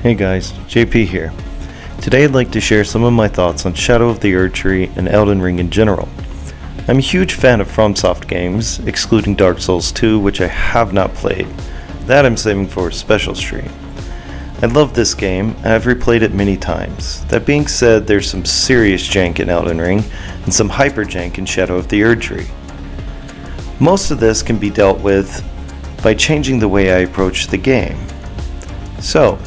Hey guys, JP here. Today I'd like to share some of my thoughts on Shadow of the Erdtree and Elden Ring in general. I'm a huge fan of FromSoft games, excluding Dark Souls 2, which I have not played. That I'm saving for a special stream. I love this game, and I've replayed it many times. That being said, there's some serious jank in Elden Ring, and some hyper jank in Shadow of the Erdtree. Most of this can be dealt with by changing the way I approach the game. So,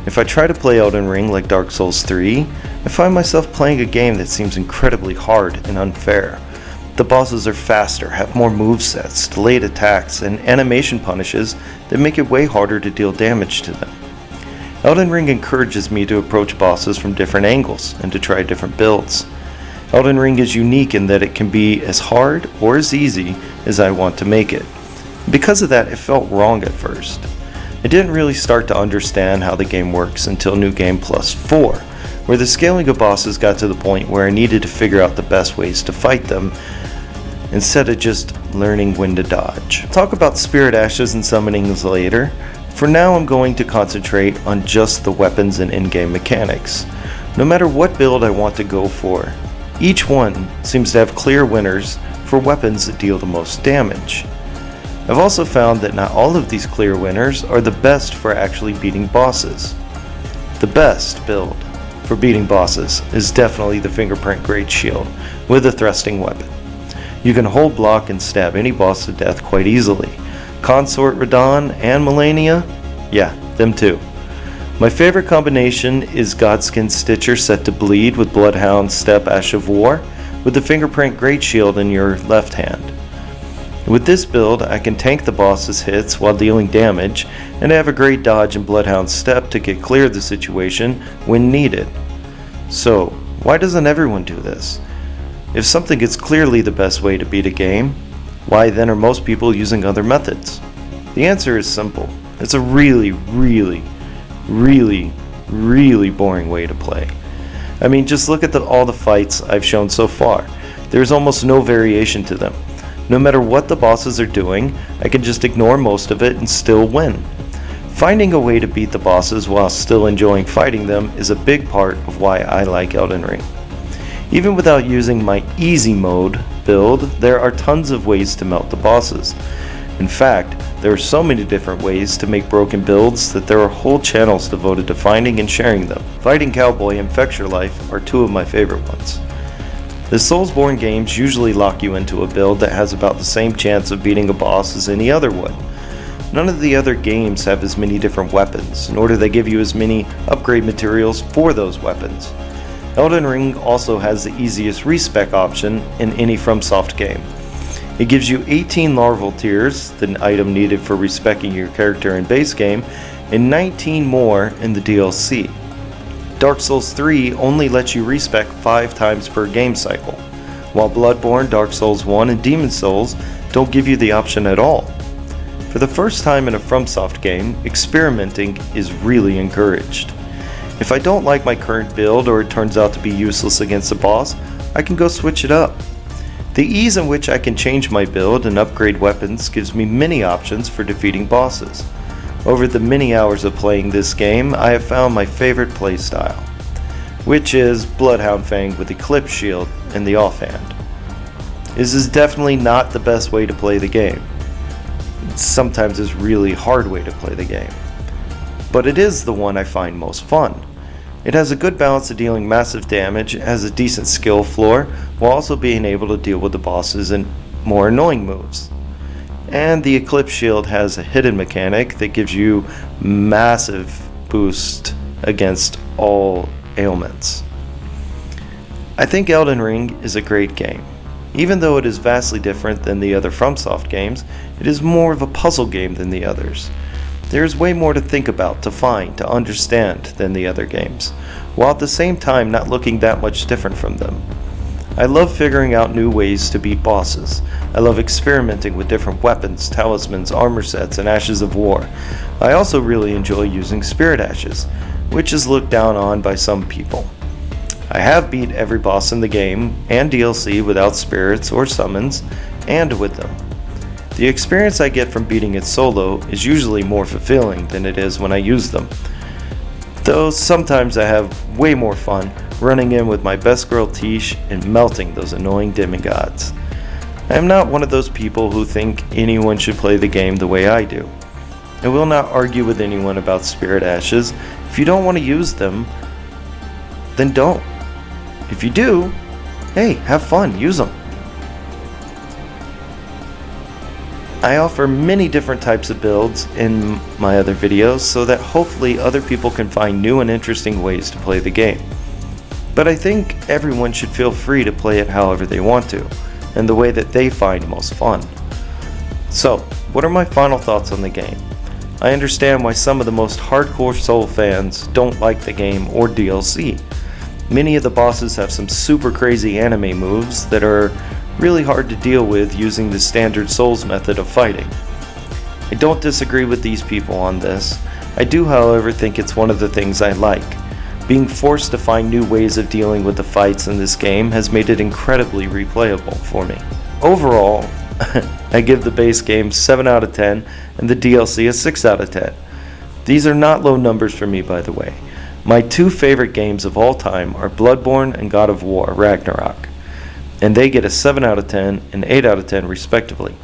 if I try to play Elden Ring like Dark Souls 3, I find myself playing a game that seems incredibly hard and unfair. The bosses are faster, have more movesets, delayed attacks, and animation punishes that make it way harder to deal damage to them. Elden Ring encourages me to approach bosses from different angles and to try different builds. Elden Ring is unique in that it can be as hard or as easy as I want to make it. Because of that, it felt wrong at first. I didn't really start to understand how the game works until New Game Plus 4, where the scaling of bosses got to the point where I needed to figure out the best ways to fight them, instead of just learning when to dodge. I'll talk about Spirit Ashes and summonings later. For now, I'm going to concentrate on just the weapons and in-game mechanics. No matter what build I want to go for, each one seems to have clear winners for weapons that deal the most damage. I've also found that not all of these clear winners are the best for actually beating bosses. The best build for beating bosses is definitely the Fingerprint Great Shield with a thrusting weapon. You can hold block and stab any boss to death quite easily. Consort Radahn and Melania? Yeah, them too. My favorite combination is Godskin Stitcher set to bleed with Bloodhound Step Ash of War with the Fingerprint Great Shield in your left hand. With this build, I can tank the boss's hits while dealing damage, and have a great dodge and Bloodhound Step to get clear of the situation when needed. So, why doesn't everyone do this? If something is clearly the best way to beat a game, why then are most people using other methods? The answer is simple. It's a really boring way to play. I mean, just look at all the fights I've shown so far. There's almost no variation to them. No matter what the bosses are doing, I can just ignore most of it and still win. Finding a way to beat the bosses while still enjoying fighting them is a big part of why I like Elden Ring. Even without using my easy mode build, there are tons of ways to melt the bosses. In fact, there are so many different ways to make broken builds that there are whole channels devoted to finding and sharing them. Fighting Cowboy and Fetch Your Life are two of my favorite ones. The Soulsborne games usually lock you into a build that has about the same chance of beating a boss as any other would. None of the other games have as many different weapons, nor do they give you as many upgrade materials for those weapons. Elden Ring also has the easiest respec option in any FromSoft game. It gives you 18 larval tears, the item needed for respecing your character in base game, and 19 more in the DLC. Dark Souls 3 only lets you respec 5 times per game cycle, while Bloodborne, Dark Souls 1, and Demon Souls don't give you the option at all. For the first time in a FromSoft game, experimenting is really encouraged. If I don't like my current build or it turns out to be useless against a boss, I can go switch it up. The ease in which I can change my build and upgrade weapons gives me many options for defeating bosses. Over the many hours of playing this game, I have found my favorite playstyle, which is Bloodhound Fang with Eclipse Shield in the offhand. This is definitely not the best way to play the game. Sometimes it's a really hard way to play the game. But it is the one I find most fun. It has a good balance of dealing massive damage, it has a decent skill floor, while also being able to deal with the bosses and more annoying moves. And the Eclipse Shield has a hidden mechanic that gives you massive boost against all ailments. I think Elden Ring is a great game. Even though it is vastly different than the other FromSoft games, it is more of a puzzle game than the others. There is way more to think about, to find, to understand than the other games, while at the same time not looking that much different from them. I love figuring out new ways to beat bosses. I love experimenting with different weapons, talismans, armor sets, and ashes of war. I also really enjoy using Spirit Ashes, which is looked down on by some people. I have beat every boss in the game and DLC without spirits or summons, and with them. The experience I get from beating it solo is usually more fulfilling than it is when I use them. Though sometimes I have way more fun running in with my best girl Tish and melting those annoying demigods. I am not one of those people who think anyone should play the game the way I do. I will not argue with anyone about spirit ashes. If you don't want to use them, then don't. If you do, hey, have fun, use them. I offer many different types of builds in my other videos so that hopefully other people can find new and interesting ways to play the game. But I think everyone should feel free to play it however they want to, and the way that they find most fun. So, what are my final thoughts on the game? I understand why some of the most hardcore Soul fans don't like the game or DLC. Many of the bosses have some super crazy anime moves that are really hard to deal with using the standard Souls method of fighting. I don't disagree with these people on this. I do, however, think it's one of the things I like. Being forced to find new ways of dealing with the fights in this game has made it incredibly replayable for me. Overall, I give the base game 7 out of 10 and the DLC a 6 out of 10. These are not low numbers for me, by the way. My two favorite games of all time are Bloodborne and God of War Ragnarok, and they get a 7 out of 10 and 8 out of 10 respectively.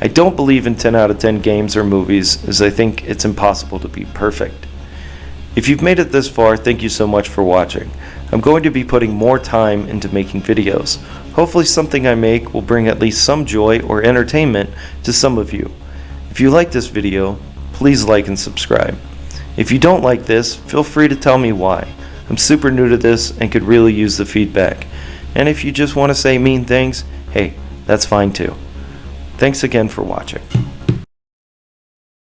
I don't believe in 10 out of 10 games or movies, as I think it's impossible to be perfect. If you've made it this far, thank you so much for watching. I'm going to be putting more time into making videos. Hopefully something I make will bring at least some joy or entertainment to some of you. If you like this video, please like and subscribe. If you don't like this, feel free to tell me why. I'm super new to this and could really use the feedback. And if you just want to say mean things, hey, that's fine too. Thanks again for watching.